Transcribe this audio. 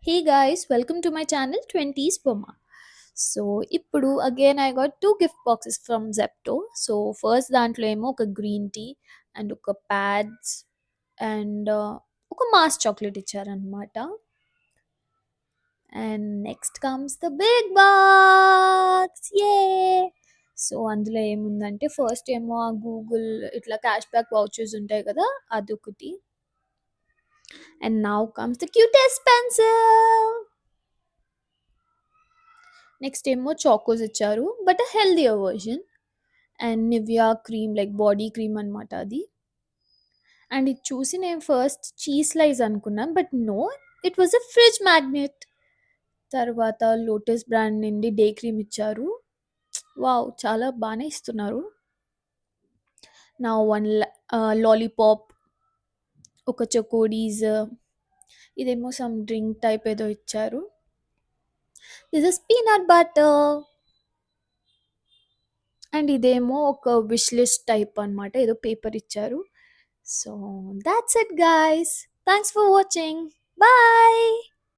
Hey guys, welcome to my channel 20s Puma. So ఇప్పుడు again I got two gift boxes from Zepto. So first దాంట్లో ఏమో ఒక green tea and ఒక pads and ఒక మాస్ chocolate ఇచ్చారనమాట. And next comes the big box ఏ. So అందులో ఏముందంటే ఫస్ట్ ఏమో ఆ గూగుల్ ఇట్లా క్యాష్ బ్యాక్ వౌచర్స్ ఉంటాయి కదా, అదొకటి. And now comes the cutest pencil. Next ఏమో చాకోస్ ఇచ్చారు but healthier version. And Nivea cream like body cream అనమాట అది. అండ్ ఇది చూసి నేను ఫస్ట్ చీజ్ స్లైస్ అనుకున్నాను but no, it was a fridge magnet. తర్వాత లోటస్ బ్రాండ్ నుండి డే క్రీమ్ ఇచ్చారు. వావ్, చాలా బాగానే ఇస్తున్నారు. నా వన్ లాలీపాప్, ఒక చకోడీస్, ఇదేమో సమ్ డ్రింక్ టైప్ ఏదో ఇచ్చారు. This is peanut butter. And ఇదేమో ఒక విష్ లిస్ట్ టైప్ అనమాట, ఏదో పేపర్ ఇచ్చారు. So that's it guys, thanks for watching, bye.